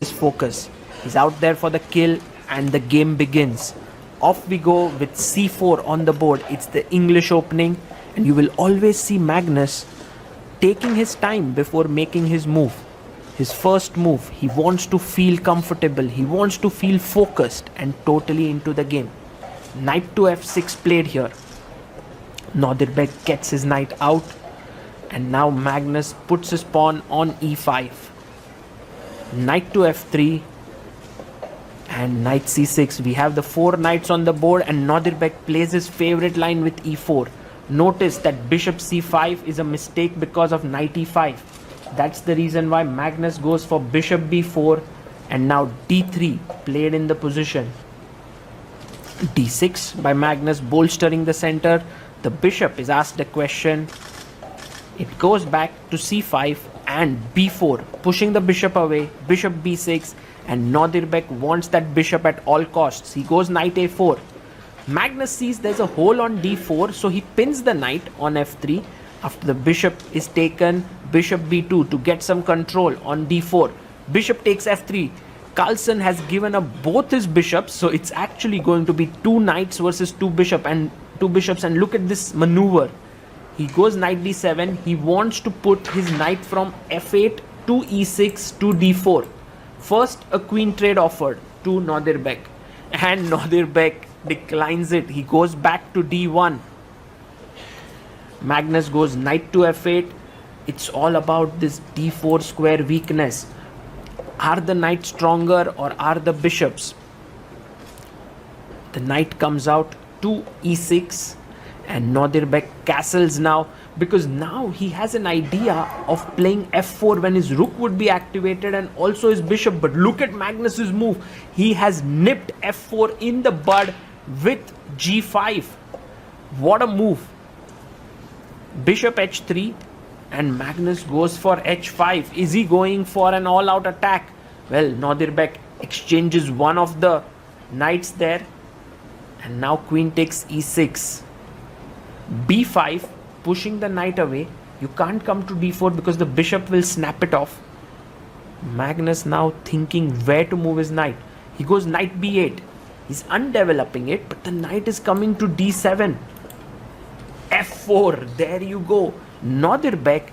his focus. He's out there for the kill and the game begins. Off we go with c4 on the board. It's the English opening and you will always see Magnus taking his time before making his move. His first move, he wants to feel comfortable, he wants to feel focused and totally into the game. Knight to f6 played here. Nodirbek gets his knight out and now Magnus puts his pawn on e5. Knight to f3 and knight c6. We have the 4 knights on the board and Nodirbek plays his favorite line with e4. Notice that bishop c5 is a mistake because of knight e5. That's the reason why Magnus goes for bishop b4 and now d3 played in the position. d6 by Magnus bolstering the center. The bishop is asked a question. It goes back to c5 and b4 pushing the bishop away. Bishop b6 and Nodirbek wants that bishop at all costs. He goes knight a4. Magnus sees there's a hole on d4 so he pins the knight on f3. After the bishop is taken, bishop b2 to get some control on d4. Bishop takes f3. Carlsen has given up both his bishops, so it's actually going to be 2 knights versus 2 bishops and look at this maneuver. He goes knight d7. He wants to put his knight from f8 to e6 to d4. First a queen trade offered to Nodirbek and Nodirbek declines it. He goes back to d1. Magnus goes knight to f8. It's all about this d4 square weakness. Are the knights stronger or are the bishops? The knight comes out to e6 and Nodirbek castles now because now he has an idea of playing f4 when his rook would be activated and also his bishop. But look at Magnus's move. He has nipped f4 in the bud with g5. What a move. Bishop h3 and Magnus goes for h5. Is he going for an all-out attack? Well, Nodirbek exchanges one of the knights there and now queen takes e6. b5 pushing the knight away. You can't come to d4 because the bishop will snap it off. Magnus now thinking where to move his knight. He goes knight b8. He's undeveloping it, but the knight is coming to d7. f4. There you go. Nodirbek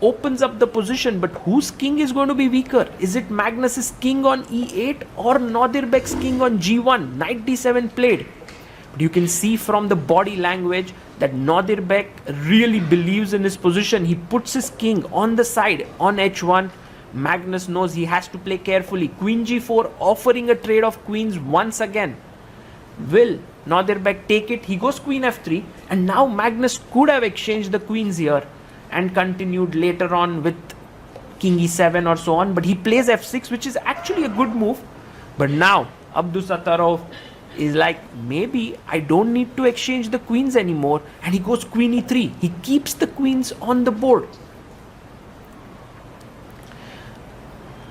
opens up the position, but whose king is going to be weaker? Is it Magnus's king on e8 or Nodirbek's king on g1? Knight d7 played. But you can see from the body language that Nodirbek really believes in his position. He puts his king on the side on h1. Magnus knows he has to play carefully. Queen g4 offering a trade of queens once again. Will Nodirbek take it? He goes queen f3 and now Magnus could have exchanged the queens here and continued later on with king e7 or so on, but he plays f6, which is actually a good move. But now Abdusattorov is like, maybe I don't need to exchange the queens anymore, and he goes queen e3. He keeps the queens on the board.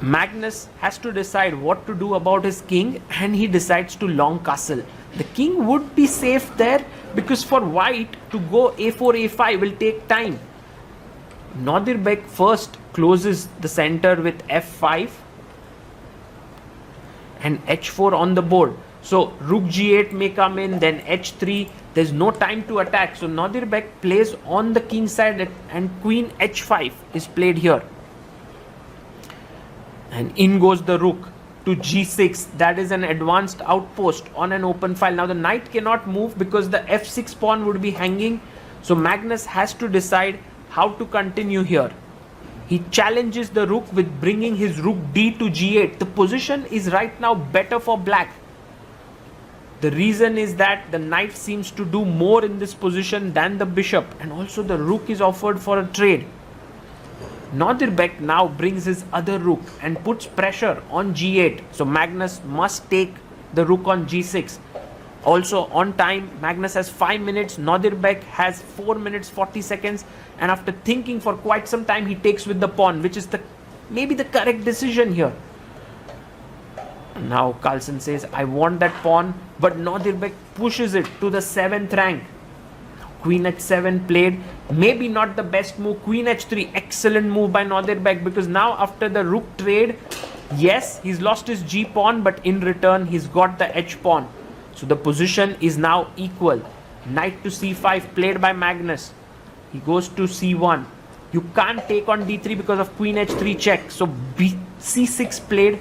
Magnus has to decide what to do about his king and he decides to long castle. The king would be safe there because for white to go a4 a5 will take time. Nodirbek first closes the center with f5 and h4 on the board. So rook g8 may come in, then h3. There's no time to attack. So Nodirbek plays on the king side and queen h5 is played here. And in goes the rook to g6. That is an advanced outpost on an open file. Now the knight cannot move because the f6 pawn would be hanging. So Magnus has to decide how to continue here. He challenges the rook with bringing his rook d to g8. The position is right now better for black. The reason is that the knight seems to do more in this position than the bishop, and also the rook is offered for a trade. Nodirbek now brings his other rook and puts pressure on g8. So Magnus must take the rook on g6. Also on time, Magnus has 5 minutes, Nodirbek has 4 minutes 40 seconds, and after thinking for quite some time he takes with the pawn, which is maybe the correct decision here. Now Carlsen says, I want that pawn, but Nodirbek pushes it to the 7th rank. Queen h7 played, maybe not the best move. Queen h3, excellent move by Nodirbek, because now after the rook trade, Yes, he's lost his g pawn, but in return he's got the h pawn. So the position is now equal. Knight to c5 played by Magnus. He goes to c1. You can't take on d3 because of queen h3 check. So c6 played.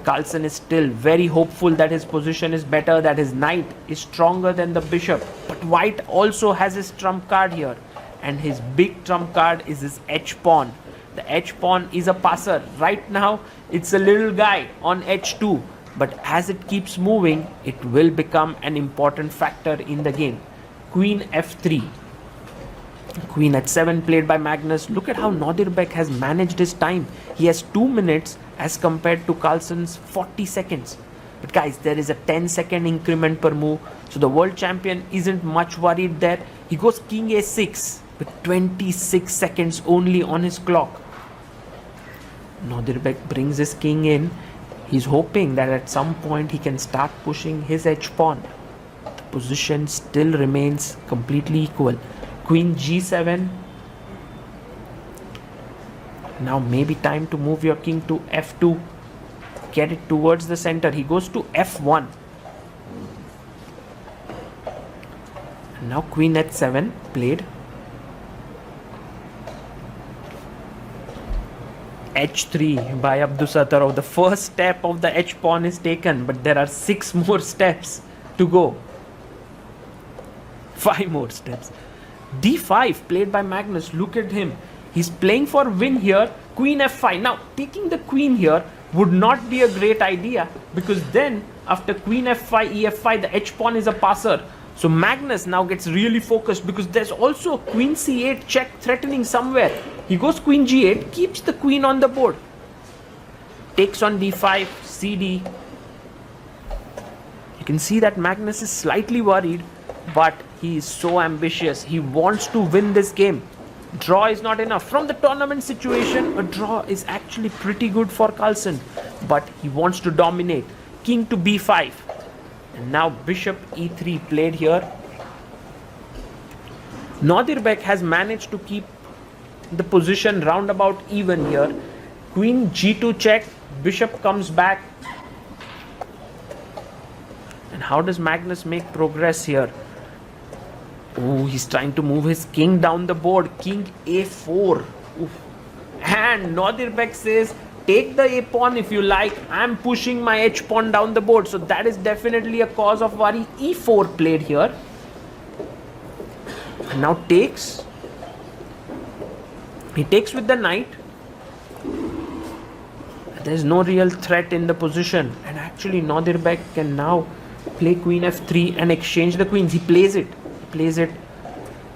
Carlsen is still very hopeful that his position is better, that his knight is stronger than the bishop. But white also has his trump card here. And his big trump card is his h pawn. The h pawn is a passer. Right now, it's a little guy on h2. But as it keeps moving, it will become an important factor in the game. Queen f3. Queen h7 played by Magnus. Look at how Nodirbek has managed his time. He has 2 minutes as compared to Carlsen's 40 seconds. But guys, there is a 10-second increment per move. So the world champion isn't much worried there. He goes king a6 with 26 seconds only on his clock. Nodirbek brings his king in. He's hoping that at some point he can start pushing his h pawn. The position still remains completely equal. Queen g7. Now maybe time to move your king to f2. Get it towards the center. He goes to f1. And now queen h7 played. h3 by Abdusattorov. The first step of the h pawn is taken, but there are 6 more steps to go. 5 more steps. d5 played by Magnus. Look at him. He's playing for win here. Queen f5. Now taking the queen here would not be a great idea, because then after queen f5, ef5, the h pawn is a passer. So Magnus now gets really focused, because there's also queen c8 check threatening somewhere. He goes queen g8, keeps the queen on the board. Takes on d5, cd. You can see that Magnus is slightly worried, but he is so ambitious. He wants to win this game. Draw is not enough. From the tournament situation, a draw is actually pretty good for Carlsen, but he wants to dominate. King to b5. And now bishop e3 played here. Nodirbek has managed to keep the position roundabout even here. Queen g2 check. Bishop comes back. And how does Magnus make progress here? Oh, he's trying to move his king down the board. King a4. Oof. And Nodirbek says, take the a pawn if you like. I'm pushing my h pawn down the board. So that is definitely a cause of worry. e4 played here. And now takes. He takes with the knight. There's no real threat in the position. And actually Nodirbek can now play queen f3 and exchange the queens. He plays it. Plays it,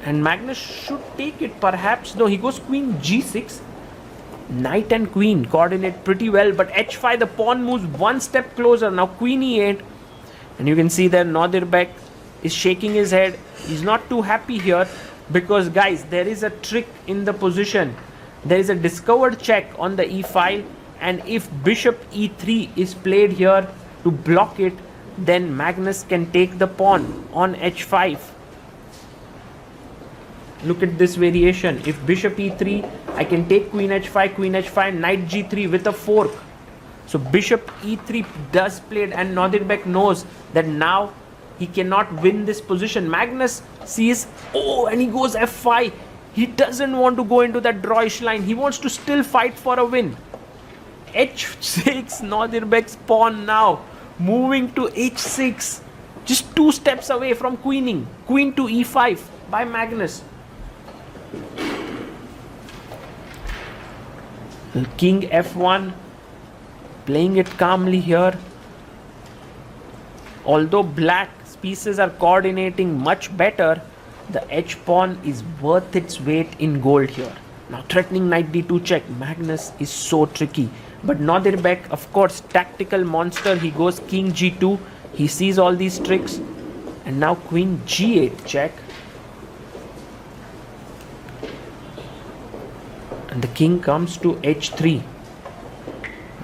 and Magnus should take it perhaps. No, he goes queen g6. Knight and queen coordinate pretty well, but h5, the pawn moves one step closer. Now queen e8, and you can see that Nodirbek is shaking his head. He's not too happy here, because guys, there is a trick in the position. There is a discovered check on the e file, and if bishop e3 is played here to block it, then Magnus can take the pawn on h5. Look at this variation. If bishop e3, I can take queen h5, knight g3 with a fork. So bishop e3 does played, and Nodirbek knows that now he cannot win this position. Magnus sees, oh, and he goes f5. He doesn't want to go into that drawish line. He wants to still fight for a win. h6, Nodirbek's pawn now moving to h6. Just 2 steps away from queening. Queen to e5 by Magnus. King f1, playing it calmly here. Although black pieces are coordinating much better, the h pawn is worth its weight in gold here. Now threatening knight d2 check. Magnus is so tricky, but Nodirbek, of course, tactical monster. He goes king g2. He sees all these tricks, and now queen g8 check. And the king comes to h3.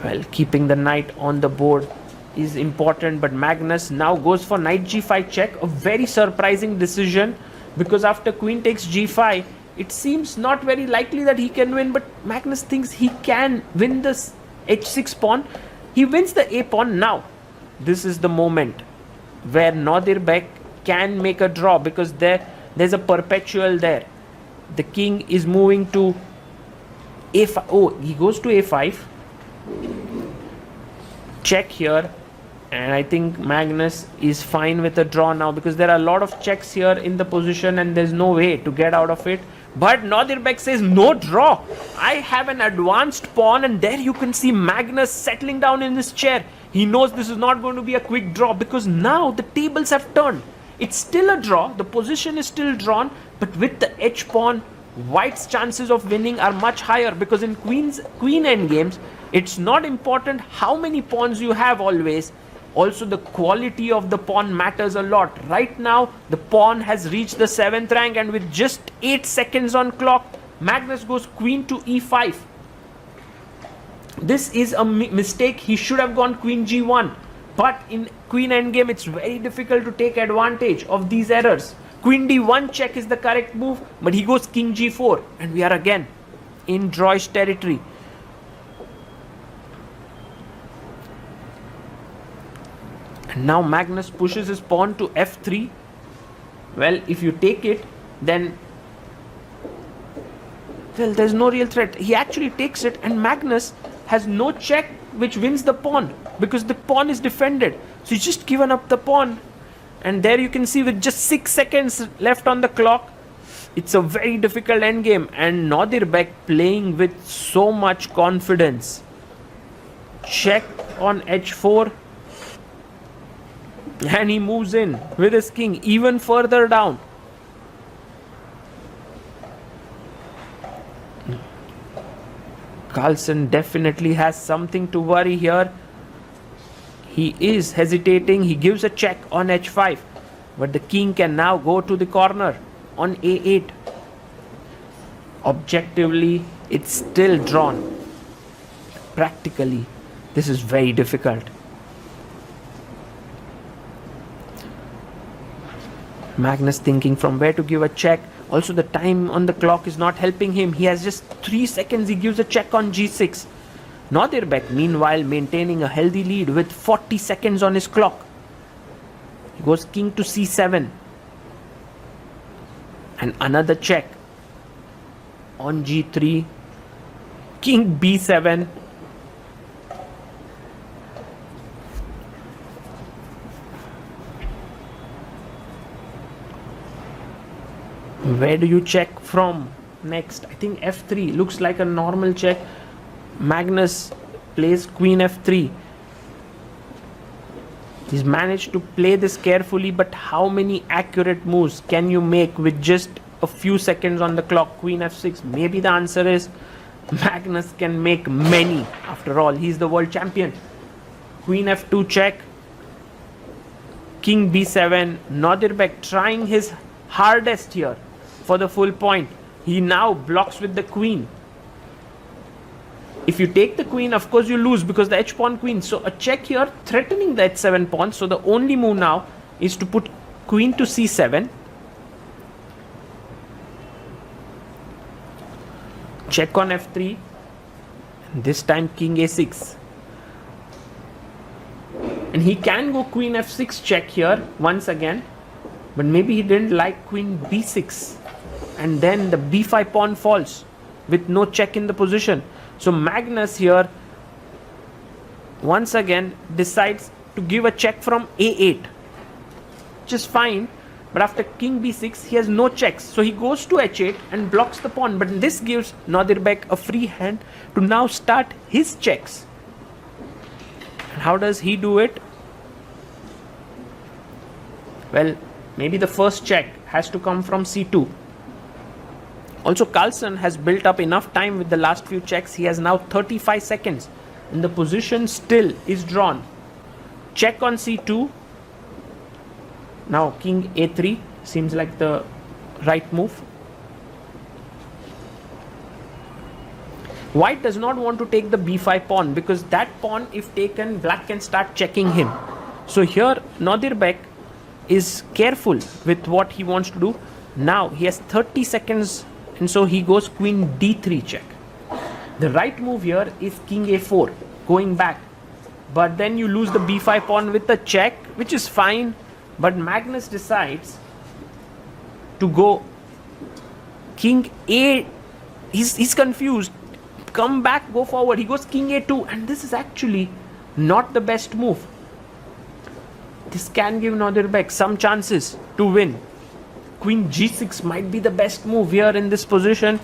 Well, keeping the knight on the board is important, but Magnus now goes for knight g5 check. A very surprising decision, because after queen takes g5, it seems not very likely that he can win, but Magnus thinks he can win this h6 pawn. He wins the a pawn. Now this is the moment where Nodirbek can make a draw, because there's a perpetual there. The king is moving to a5. Oh, he goes to a5. Check here, and I think Magnus is fine with a draw now, because there are a lot of checks here in the position and there's no way to get out of it. But Nodirbek says no draw. I have an advanced pawn, and there you can see Magnus settling down in his chair. He knows this is not going to be a quick draw, because now the tables have turned. It's still a draw, the position is still drawn, but with the h pawn, White's chances of winning are much higher, because in queen endgames, it's not important how many pawns you have always. Also, the quality of the pawn matters a lot. Right now, the pawn has reached the 7th rank, and with just 8 seconds on clock, Magnus goes queen to e5. This is a mistake. He should have gone queen g1. But in queen endgame, it's very difficult to take advantage of these errors. Queen d1 check is the correct move, but he goes king g4, and we are again in drawish territory. And now Magnus pushes his pawn to f3. Well, if you take it, then well, there's no real threat. He actually takes it, and Magnus has no check which wins the pawn, because the pawn is defended. So he's just given up the pawn. And there you can see, with just 6 seconds left on the clock, it's a very difficult endgame. And Nodirbek playing with so much confidence. Check on h4. And he moves in with his king even further down. Carlsen definitely has something to worry here. He is hesitating. He gives a check on h5. But the king can now go to the corner on a8. Objectively, it's still drawn. Practically, this is very difficult. Magnus thinking from where to give a check. Also, the time on the clock is not helping him. He has just 3 seconds. He gives a check on g6. Nodirbek, meanwhile, maintaining a healthy lead with 40 seconds on his clock. He goes king to c7. And another check on g3. King b7. Where do you check from next? I think f3 looks like a normal check. Magnus plays queen f3. He's managed to play this carefully, but how many accurate moves can you make with just a few seconds on the clock? Queen f6. Maybe the answer is Magnus can make many. After all, he's the world champion. Queen f2 check. King b7. Nodirbek trying his hardest here for the full point. He now blocks with the queen. If you take the queen, of course you lose, because the h pawn queen. So a check here threatening the h7 pawn. So the only move now is to put queen to c7. Check on f3. And this time king a6. And he can go queen f6 check here once again. But maybe he didn't like queen b6. And then the b5 pawn falls with no check in the position. So Magnus here once again decides to give a check from a8. Which is fine. But after king b6, he has no checks. So he goes to h8 and blocks the pawn. But this gives Nodirbek a free hand to now start his checks. And how does he do it? Well, maybe the first check has to come from c2. Also, Carlsen has built up enough time with the last few checks. He has now 35 seconds. And the position still is drawn. Check on c2. Now king a3 seems like the right move. White does not want to take the b5 pawn, because that pawn, if taken, black can start checking him. So here Nodirbek is careful with what he wants to do. Now he has 30 seconds, and so he goes queen d3 check. The right move here is king a4. going back. But then you lose the b5 pawn with a check, which is fine. But Magnus decides to go king a. He's confused. Come back, go forward. He goes king a2, and this is actually not the best move. This can give Nodirbek some chances to win. Queen g6 might be the best move here in this position.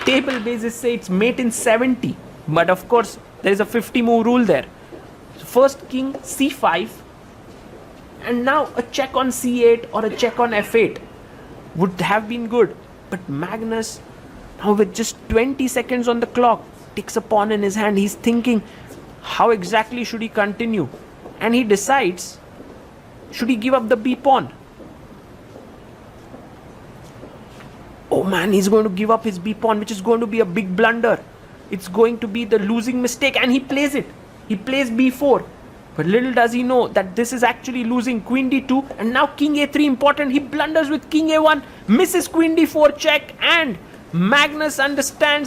Table bases say it's mate in 70, but of course there is a 50 move rule there. First king c5, and now a check on c8 or a check on f8 would have been good. But Magnus, now with just 20 seconds on the clock, takes a pawn in his hand. He's thinking, how exactly should he continue? And he decides, should he give up the b pawn? Oh man, he's going to give up his b pawn, which is going to be a big blunder. It's going to be the losing mistake, and he plays it. He plays b4. But little does he know that this is actually losing. Queen d2, and now king a3 important. He blunders with king a1, misses queen d4 check, and Magnus understands